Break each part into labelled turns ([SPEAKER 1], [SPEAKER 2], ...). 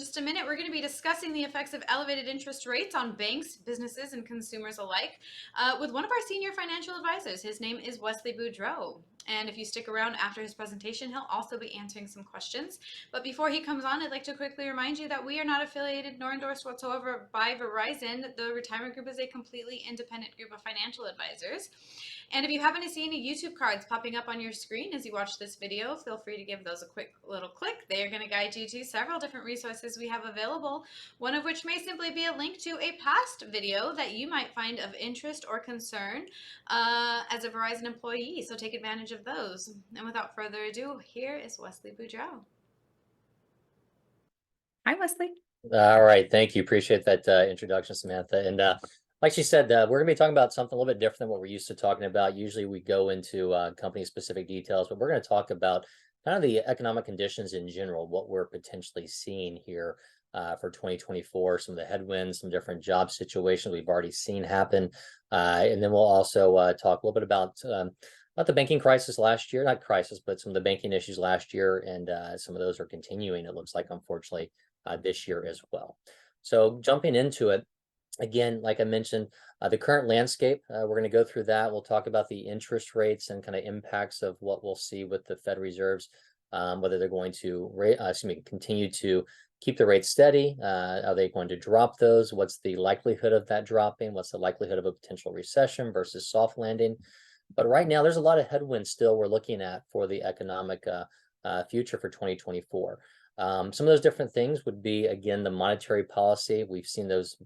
[SPEAKER 1] just a minute, we're going to be discussing the effects of elevated interest rates on banks, businesses, and consumers alike with one of our senior financial advisors. His name is Wesley Boudreaux. And if you stick around after his presentation, he'll also be answering some questions. But before he comes on, I'd like to quickly remind you that we are not affiliated nor endorsed whatsoever by Verizon. The Retirement Group is a completely independent group of financial advisors. And if you happen to see any YouTube cards popping up on your screen as you watch this video, feel free to give those a quick little click. They are going to guide you to several different resources we have available, one of which may simply be a link to a past video that you might find of interest or concern as a Verizon employee. So take advantage of those. And without further ado, here is Wesley Boudreaux.
[SPEAKER 2] Hi, Wesley.
[SPEAKER 3] All right, thank you. Appreciate that introduction, Samantha. And like she said, we're going to be talking about something a little bit different than what we're used to talking about. Usually we go into company-specific details, but we're going to talk about kind of the economic conditions in general, what we're potentially seeing here for 2024, some of the headwinds, some different job situations we've already seen happen. And then we'll also talk a little bit about the banking crisis last year, not crisis, but some of the banking issues last year. And some of those are continuing, it looks like, unfortunately, this year as well. So jumping into it, again, like I mentioned, the current landscape, we're going to go through that. We'll talk about the interest rates and kind of impacts of what we'll see with the Fed reserves, whether they're going to continue to keep the rates steady. Are they going to drop those? What's the likelihood of that dropping? What's the likelihood of a potential recession versus soft landing? But right now, there's a lot of headwinds still we're looking at for the economic future for 2024. Some of those different things would be, again, the monetary policy. We've seen those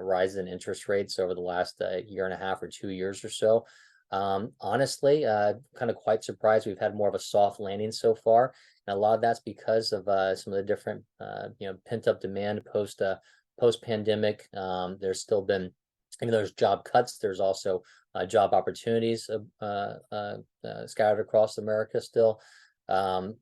[SPEAKER 3] rise in interest rates over the last year and a half or 2 years or so. Honestly, kind of quite surprised we've had more of a soft landing so far. And a lot of that's because of some of the different, pent-up demand post-pandemic. There's still been, even though there's job cuts, there's also job opportunities scattered across America still. What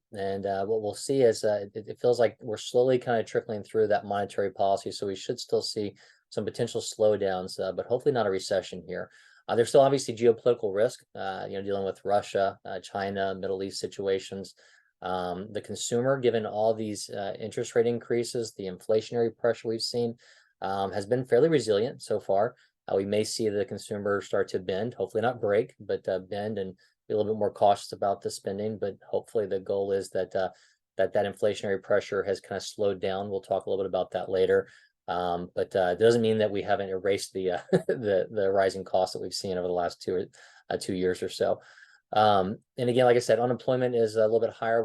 [SPEAKER 3] we'll see is it feels like we're slowly kind of trickling through that monetary policy. So we should still see some potential slowdowns, but hopefully not a recession here. There's still obviously geopolitical risk, dealing with Russia, China, Middle East situations. The consumer, given all these interest rate increases, the inflationary pressure we've seen, has been fairly resilient so far. We may see the consumer start to bend, hopefully not break, but bend and be a little bit more cautious about the spending. But hopefully the goal is that that inflationary pressure has kind of slowed down. We'll talk a little bit about that later. But it doesn't mean that we haven't erased the the rising costs that we've seen over the last 2 years or so. And again, like I said, unemployment is a little bit higher.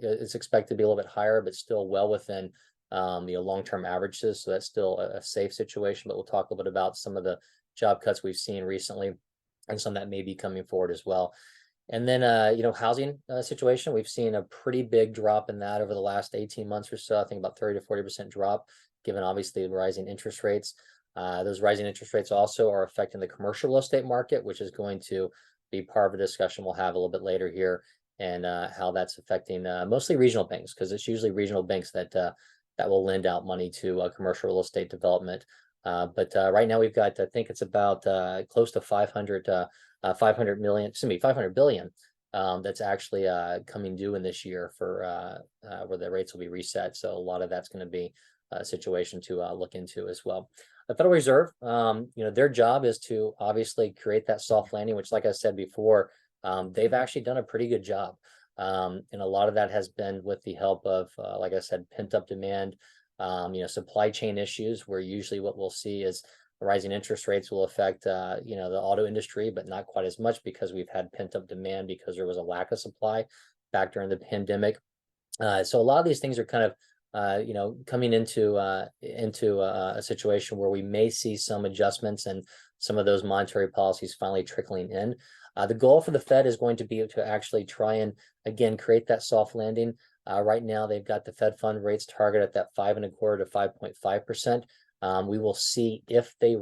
[SPEAKER 3] It's expected to be a little bit higher, but still well within long-term averages. So that's still a safe situation. But we'll talk a little bit about some of the job cuts we've seen recently and some that may be coming forward as well. And then, housing situation, we've seen a pretty big drop in that over the last 18 months or so. I think about 30 to 40% drop, given obviously the rising interest rates. Those rising interest rates also are affecting the commercial real estate market, which is going to be part of a discussion we'll have a little bit later here, and how that's affecting mostly regional banks, because it's usually regional banks that will lend out money to commercial real estate development. But right now we've got, I think it's about close to 500 billion that's actually coming due in this year for where the rates will be reset. So a lot of that's going to be a situation to look into as well. The Federal Reserve, their job is to obviously create that soft landing, which, like I said before, they've actually done a pretty good job. And a lot of that has been with the help of, like I said, pent-up demand, supply chain issues, where usually what we'll see is rising interest rates will affect, the auto industry, but not quite as much because we've had pent-up demand because there was a lack of supply back during the pandemic. So a lot of these things are kind of, coming into a situation where we may see some adjustments and some of those monetary policies finally trickling in. The goal for the Fed is going to be to actually try and, again, create that soft landing. Right now, they've got the Fed fund rates target at that 5.25% to 5.5%. We will see if they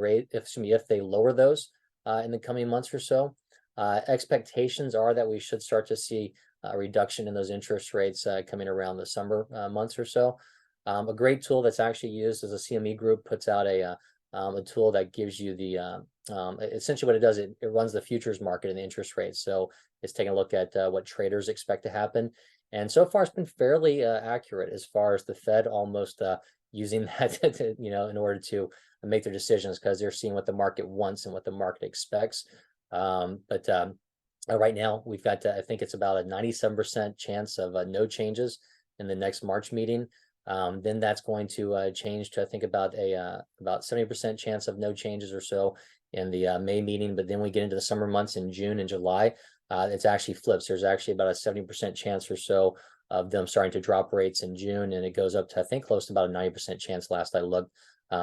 [SPEAKER 3] lower those in the coming months or so. Expectations are that we should start to see a reduction in those interest rates coming around the summer months or so. A great tool that's actually used is a CME Group puts out a tool that gives you the essentially what it does, it runs the futures market and the interest rates. So it's taking a look at what traders expect to happen. And so far, it's been fairly accurate as far as the Fed almost using that in order to make their decisions, because they're seeing what the market wants and what the market expects. But right now, we've got, I think it's about a 97% chance of no changes in the next March meeting. Then that's going to change to, I think, about 70% chance of no changes or so in the May meeting. But then we get into the summer months in June and July. It's actually flips. There's actually about a 70% chance or so of them starting to drop rates in June, and it goes up to, I think, close to about a 90% chance last I looked,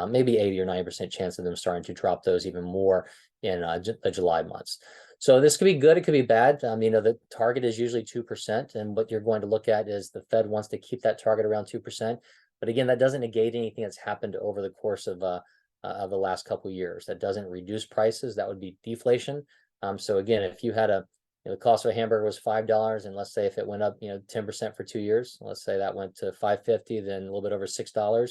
[SPEAKER 3] maybe 80 or 90% chance of them starting to drop those even more in the July months. So this could be good, it could be bad. The target is usually 2%, and what you're going to look at is the Fed wants to keep that target around 2%. But again, that doesn't negate anything that's happened over the course of the last couple of years. That doesn't reduce prices. That would be deflation. So again, if you had the cost of a hamburger was $5, and let's say if it went up 10% for 2 years, let's say that went to $5.50, then a little bit over $6.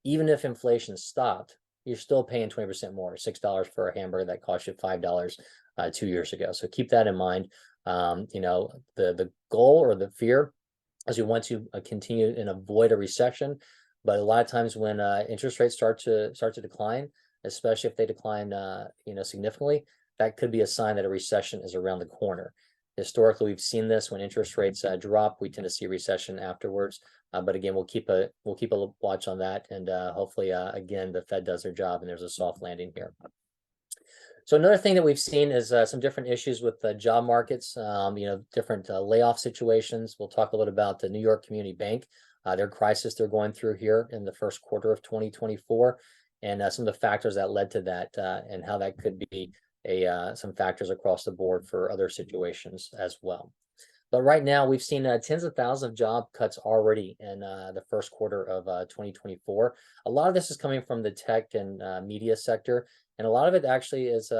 [SPEAKER 3] Even if inflation stopped, you're still paying 20% more, $6 for a hamburger that cost you $5 2 years ago. So keep that in mind. The goal or the fear is you want to continue and avoid a recession. But a lot of times when interest rates start to decline, especially if they decline significantly, that could be a sign that a recession is around the corner. Historically, we've seen this when interest rates drop, we tend to see a recession afterwards. But again, we'll keep a watch on that, and hopefully, again, the Fed does their job and there's a soft landing here. So another thing that we've seen is some different issues with the job markets, different layoff situations. We'll talk a little about the New York Community Bank, their crisis they're going through here in the first quarter of 2024, and some of the factors that led to that, and how that could be some factors across the board for other situations as well. But right now, we've seen tens of thousands of job cuts already in the first quarter of 2024. A lot of this is coming from the tech and media sector, and a lot of it actually is,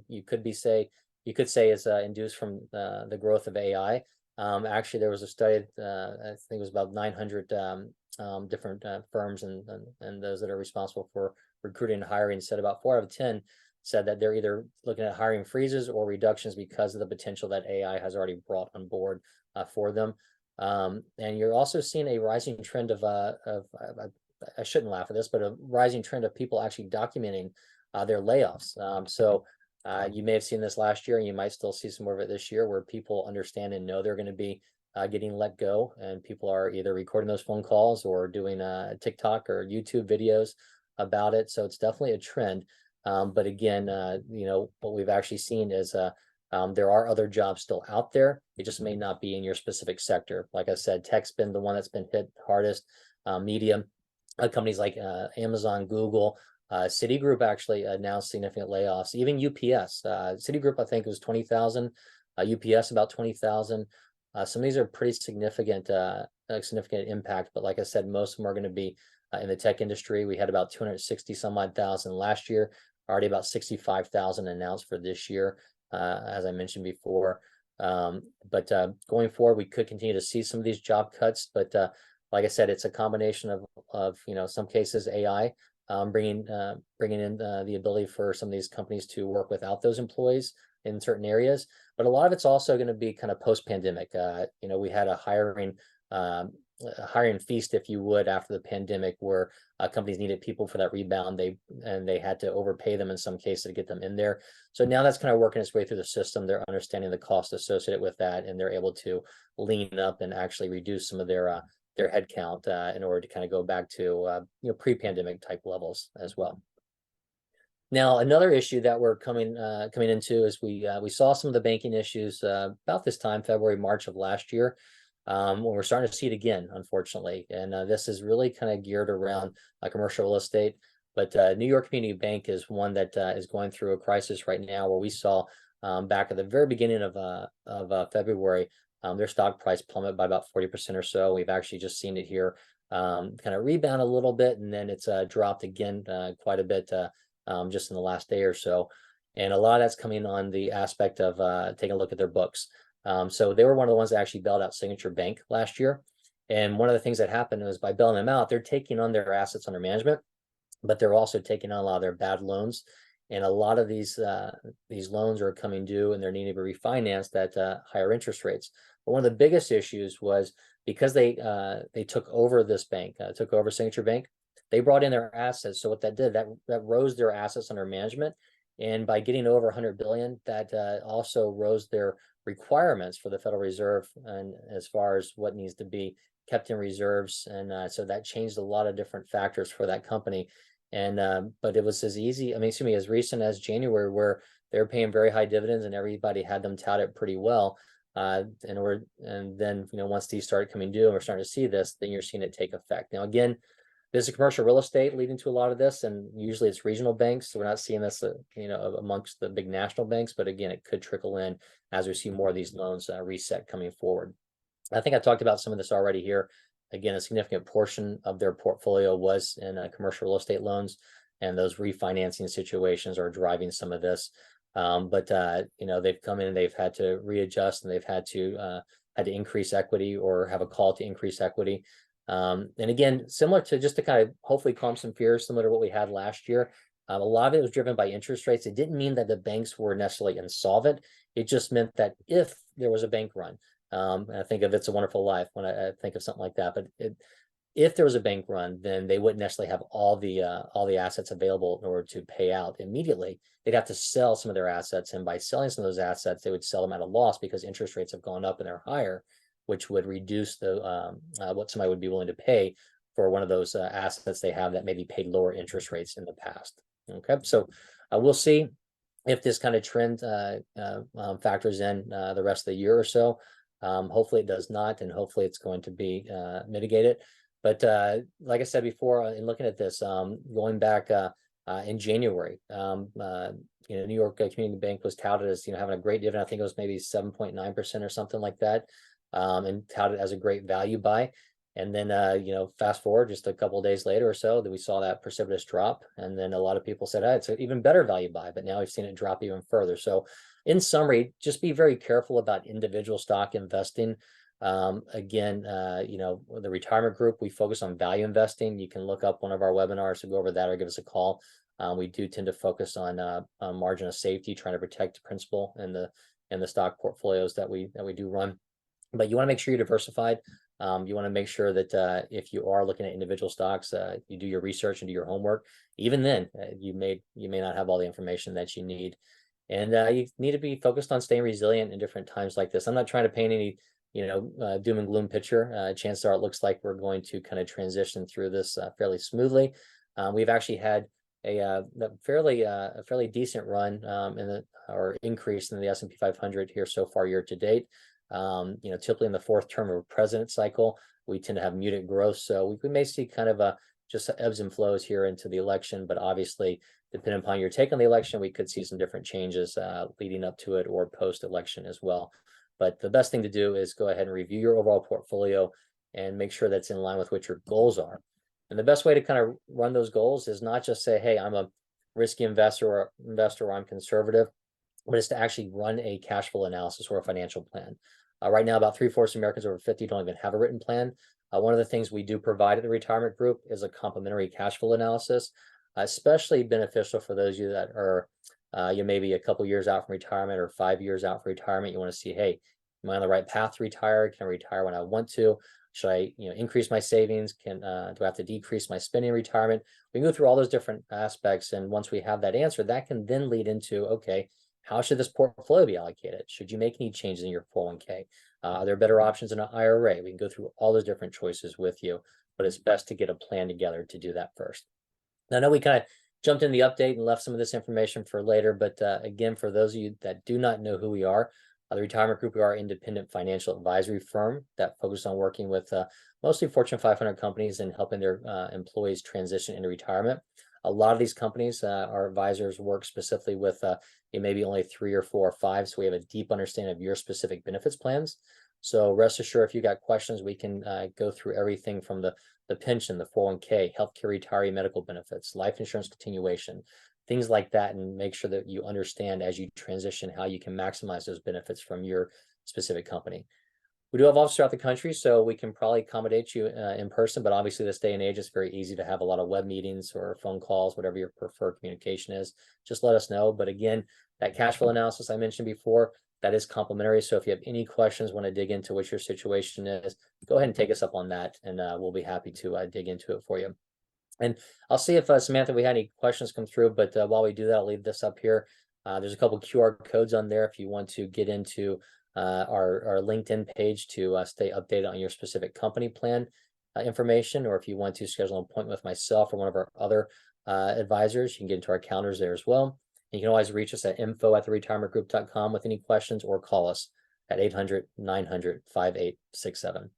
[SPEAKER 3] you could say is induced from the growth of AI. Actually, there was a study, I think it was about 900 different firms and those that are responsible for recruiting and hiring said about 4 out of 10 said that they're either looking at hiring freezes or reductions because of the potential that AI has already brought on board for them. And you're also seeing a rising trend of I shouldn't laugh at this, but a rising trend of people actually documenting their layoffs. You may have seen this last year, and you might still see some more of it this year, where people understand and know they're going to be getting let go, and people are either recording those phone calls or doing TikTok or YouTube videos about it. So it's definitely a trend. But again, what we've actually seen is there are other jobs still out there. It just may not be in your specific sector. Like I said, tech's been the one that's been hit hardest. Media companies like Amazon, Google, Citigroup actually announced significant layoffs. Even UPS, Citigroup, I think it was 20,000. UPS about 20,000. Some of these are pretty significant impact. But like I said, most of them are going to be in the tech industry. We had about 260 some odd thousand last year. Already about 65,000 announced for this year, as I mentioned before. But going forward, we could continue to see some of these job cuts. But like I said, it's a combination of some cases AI bringing in the ability for some of these companies to work without those employees in certain areas. But a lot of it's also going to be kind of post-pandemic. We had a hiring feast, if you would, after the pandemic, where companies needed people for that rebound. They had to overpay them in some cases to get them in there. So now that's kind of working its way through the system. They're understanding the cost associated with that, and they're able to lean up and actually reduce some of their headcount in order to kind of go back to pre-pandemic type levels as well. Now, another issue that we're coming into is we saw some of the banking issues about this time, February, March of last year. When we're starting to see it again, unfortunately. And this is really kind of geared around commercial real estate. But New York Community Bank is one that is going through a crisis right now, where we saw back at the very beginning of February, their stock price plummet by about 40% or so. We've actually just seen it here kind of rebound a little bit, and then it's dropped again quite a bit just in the last day or so. And a lot of that's coming on the aspect of taking a look at their books. So they were one of the ones that actually bailed out Signature Bank last year. And one of the things that happened was by bailing them out, they're taking on their assets under management, but they're also taking on a lot of their bad loans. And a lot of these loans are coming due and they're needing to be refinanced at higher interest rates. But one of the biggest issues was because they took over this bank, took over Signature Bank, they brought in their assets. So what that did, that rose their assets under management. And by getting over 100 billion, that also rose their requirements for the Federal Reserve, and as far as what needs to be kept in reserves. And so that changed a lot of different factors for that company. And but it was as easy, I mean, excuse me, as recent as January, where they're paying very high dividends and everybody had them tout it pretty well. And then, once these started coming due and we're starting to see this, then you're seeing it take effect. Now, again, there's a commercial real estate leading to a lot of this, and usually it's regional banks. So we're not seeing this, amongst the big national banks, but again, it could trickle in as we see more of these loans reset coming forward. I think I talked about some of this already here. Again, a significant portion of their portfolio was in commercial real estate loans, and those refinancing situations are driving some of this. But they've come in and they've had to readjust, and they've had to increase equity or have a call to increase equity. And again, similar to, just to kind of hopefully calm some fears, similar to what we had last year, a lot of it was driven by interest rates. It didn't mean that the banks were necessarily insolvent. It just meant that if there was a bank run, and I think of It's a Wonderful Life when I think of something like that, but if there was a bank run, then they wouldn't necessarily have all the assets available in order to pay out immediately. They'd have to sell some of their assets, and by selling some of those assets, they would sell them at a loss because interest rates have gone up and they're higher, which would reduce the what somebody would be willing to pay for one of those assets they have that maybe paid lower interest rates in the past. Okay, so we'll see if this kind of trend factors in the rest of the year or so. Hopefully it does not, and hopefully it's going to be mitigated. But like I said before, in looking at this, going back in January, New York Community Bank was touted as having a great dividend. I think it was maybe 7.9% or something like that, and touted as a great value buy. And then fast forward just a couple of days later or so, that we saw that precipitous drop, and then a lot of people said, it's an even better value buy. But now we've seen it drop even further. So in summary, just be very careful about individual stock investing. Again, the retirement group, we focus on value investing. You can look up one of our webinars to go over that, or give us a call. We do tend to focus on margin of safety, trying to protect the principal in the stock portfolios that we do run. But you want to make sure you're diversified. You want to make sure that if you are looking at individual stocks, you do your research and do your homework. Even then, you may not have all the information that you need. And you need to be focused on staying resilient in different times like this. I'm not trying to paint any, doom and gloom picture. Chances are it looks like we're going to kind of transition through this fairly smoothly. We've actually had a fairly decent run or increase in the S&P 500 here so far year to date. Typically in the fourth term of a president cycle, we tend to have muted growth. So we may see kind of just ebbs and flows here into the election, but obviously, depending upon your take on the election, we could see some different changes leading up to it or post-election as well. But the best thing to do is go ahead and review your overall portfolio and make sure that's in line with what your goals are. And the best way to kind of run those goals is not just say, hey, I'm a risky investor or I'm conservative, but it's to actually run a cash flow analysis or a financial plan. Right now, about 3/4 of Americans over 50 don't even have a written plan. One of the things we do provide at the retirement group is a complimentary cash flow analysis, especially beneficial for those of you that are maybe a couple years out from retirement or 5 years out from retirement. You want to see, hey, am I on the right path to retire? Can I retire when I want to? Should I increase my savings? Do I have to decrease my spending in retirement? We can go through all those different aspects. And once we have that answer, that can then lead into, okay, how should this portfolio be allocated? Should you make any changes in your 401k? Are there better options in an IRA? We can go through all those different choices with you, but it's best to get a plan together to do that first. Now, I know we kind of jumped in the update and left some of this information for later, but again, for those of you that do not know who we are, the Retirement Group, we are an independent financial advisory firm that focuses on working with mostly Fortune 500 companies and helping their employees transition into retirement. A lot of these companies, our advisors work specifically with maybe only 3 or 4 or 5, so we have a deep understanding of your specific benefits plans. So rest assured, if you got questions, we can go through everything from the pension, the 401k, healthcare retiree medical benefits, life insurance continuation, things like that, and make sure that you understand as you transition how you can maximize those benefits from your specific company. We do have offices throughout the country, so we can probably accommodate you in person, but obviously this day and age, it's very easy to have a lot of web meetings or phone calls, whatever your preferred communication is. Just let us know. But again, that cash flow analysis I mentioned before, that is complimentary. So if you have any questions, want to dig into what your situation is, go ahead and take us up on that, and we'll be happy to dig into it for you. And I'll see if Samantha, we had any questions come through, but while we do that, I'll leave this up here. There's a couple QR codes on there if you want to get into our LinkedIn page to stay updated on your specific company plan information, or if you want to schedule an appointment with myself or one of our other advisors, you can get into our calendars there as well. You can always reach us at info@theretirementgroup.com with any questions, or call us at 800-900-5867.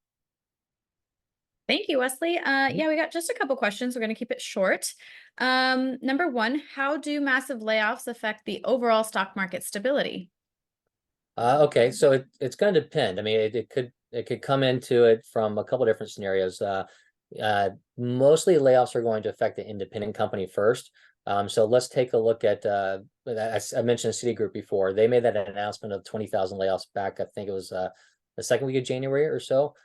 [SPEAKER 1] Thank you, Wesley. Yeah, we got just a couple questions. We're going to keep it short. Number one, how do massive layoffs affect the overall stock market stability?
[SPEAKER 3] Okay, so it's going to depend. I mean, it could come into it from a couple different scenarios. Mostly layoffs are going to affect the independent company first. So let's take a look at I mentioned Citigroup before. They made that announcement of 20,000 layoffs back. I think it was the second week of January or so.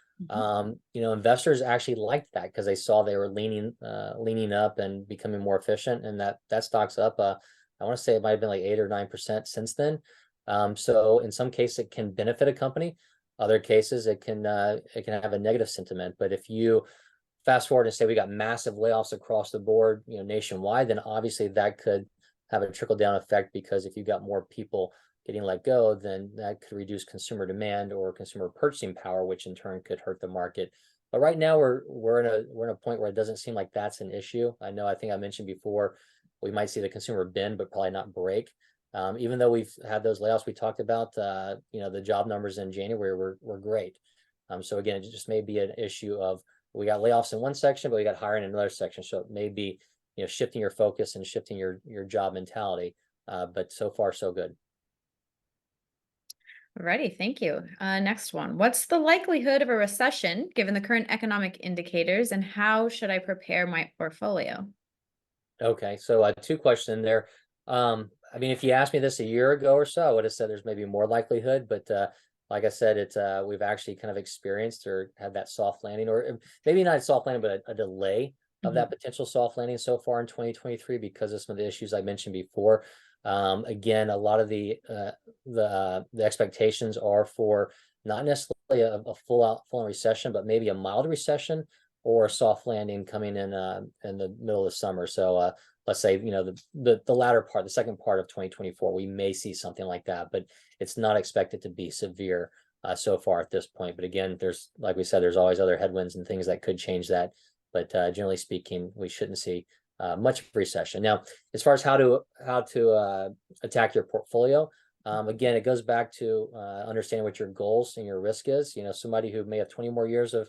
[SPEAKER 3] Investors actually liked that because they saw they were leaning up and becoming more efficient, and that stock's up. I want to say it might have been like 8 or 9% since then. So in some cases it can benefit a company. Other cases it can have a negative sentiment. But if you fast forward and say we got massive layoffs across the board, nationwide, then obviously that could have a trickle down effect, because if you got more people getting let go, then that could reduce consumer demand or consumer purchasing power, which in turn could hurt the market. But right now we're in a point where it doesn't seem like that's an issue. I think I mentioned before, we might see the consumer bend, but probably not break. Even though we've had those layoffs we talked about, the job numbers in January were great. So again, it just may be an issue of, we got layoffs in one section, but we got hiring in another section. So it may be, shifting your focus and shifting your job mentality. But so far, so good.
[SPEAKER 1] Alrighty, thank you. Next one. What's the likelihood of a recession given the current economic indicators, and how should I prepare my portfolio?
[SPEAKER 3] Okay, so two questions in there. I mean, if you asked me this a year ago or so, I would have said there's maybe more likelihood, but like I said, we've actually kind of experienced or had that soft landing, or maybe not a soft landing, but a delay of that potential soft landing so far in 2023 because of some of the issues I mentioned before. Again, a lot of the expectations are for not necessarily a full-on recession, but maybe a mild recession or a soft landing coming in the middle of summer. So let's say, the latter part, the second part of 2024, we may see something like that, but it's not expected to be severe so far at this point. But again, like we said, there's always other headwinds and things that could change that. But generally speaking, we shouldn't see much recession. Now, as far as how to attack your portfolio, again, it goes back to understanding what your goals and your risk is. Somebody who may have 20 more years of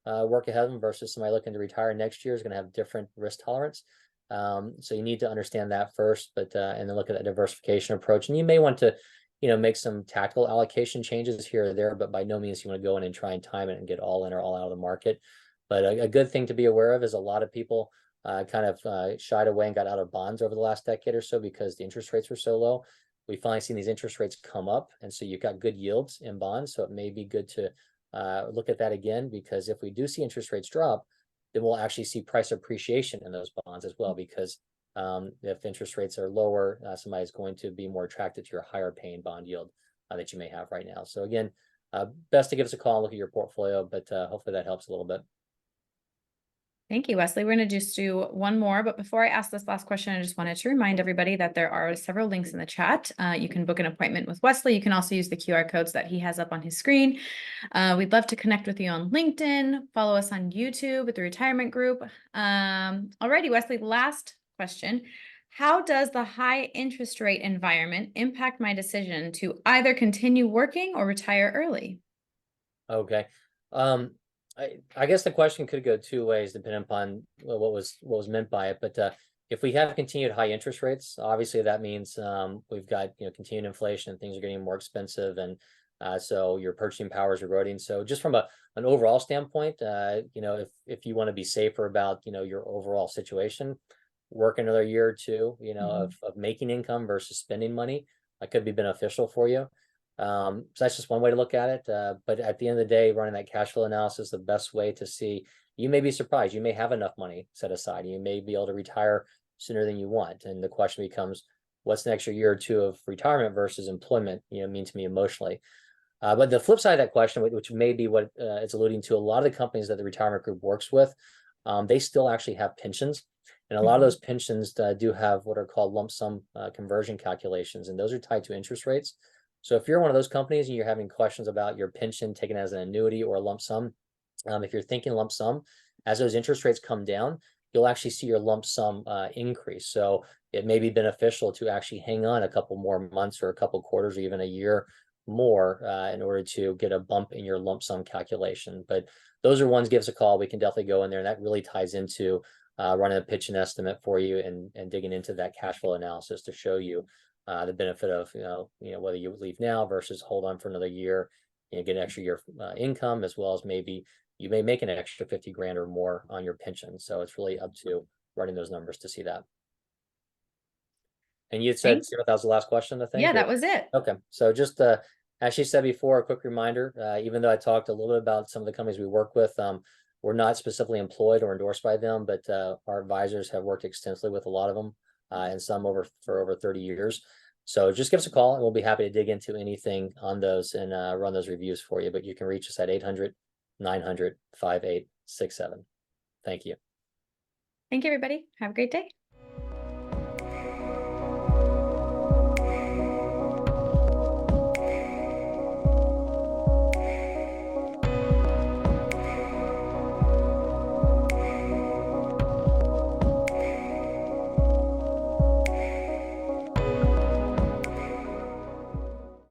[SPEAKER 3] work ahead of them versus somebody looking to retire next year is going to have different risk tolerance. So you need to understand that first, but and then look at that diversification approach. And you may want to, make some tactical allocation changes here or there, but by no means you want to go in and try and time it and get all in or all out of the market. But a good thing to be aware of is a lot of people kind of shied away and got out of bonds over the last decade or so because the interest rates were so low. We've finally seen these interest rates come up, and so you've got good yields in bonds. So it may be good to look at that again, because if we do see interest rates drop, then we'll actually see price appreciation in those bonds as well, because if interest rates are lower, somebody's going to be more attracted to your higher paying bond yield that you may have right now. So again, best to give us a call and look at your portfolio, but hopefully that helps a little bit.
[SPEAKER 1] Thank you, Wesley. We're going to just do one more, but before I ask this last question, I just wanted to remind everybody that there are several links in the chat. You can book an appointment with Wesley. You can also use the QR codes that he has up on his screen. We'd love to connect with you on LinkedIn. Follow us on YouTube at the Retirement Group. Alrighty, Wesley, last question. How does the high interest rate environment impact my decision to either continue working or retire early?
[SPEAKER 3] Okay. I guess the question could go two ways depending upon what was meant by it. But if we have continued high interest rates, obviously that means we've got continued inflation and things are getting more expensive, and so your purchasing power is eroding. So just from an overall standpoint, if you want to be safer about your overall situation, work another year or two, of making income versus spending money, that could be beneficial for you. So that's just one way to look at it. But at the end of the day, running that cash flow analysis, the best way to see, you may be surprised. You may have enough money set aside. You may be able to retire sooner than you want. And the question becomes, what's an extra year or two of retirement versus employment, mean to me emotionally? But the flip side of that question, which may be what it's alluding to, a lot of the companies that the retirement group works with, they still actually have pensions. And a lot of those pensions do have what are called lump sum conversion calculations, and those are tied to interest rates. So if you're one of those companies and you're having questions about your pension taken as an annuity or a lump sum, if you're thinking lump sum, as those interest rates come down, you'll actually see your lump sum increase. So it may be beneficial to actually hang on a couple more months or a couple quarters or even a year more in order to get a bump in your lump sum calculation. But those are ones, give us a call. We can definitely go in there. And that really ties into running a pitch and estimate for you and digging into that cash flow analysis to show you the benefit of, whether you leave now versus hold on for another year, get an extra year income, as well as maybe you may make an extra 50 grand or more on your pension. So it's really up to running those numbers to see that. And you had said
[SPEAKER 2] Thanks.
[SPEAKER 3] that was the last question, I think.
[SPEAKER 2] Yeah, that was it.
[SPEAKER 3] Okay. So just as she said before, a quick reminder, even though I talked a little bit about some of the companies we work with, we're not specifically employed or endorsed by them, but our advisors have worked extensively with a lot of them and some for over 30 years. So just give us a call and we'll be happy to dig into anything on those and run those reviews for you. But you can reach us at 800-900-5867. Thank you.
[SPEAKER 2] Thank you, everybody. Have a great day.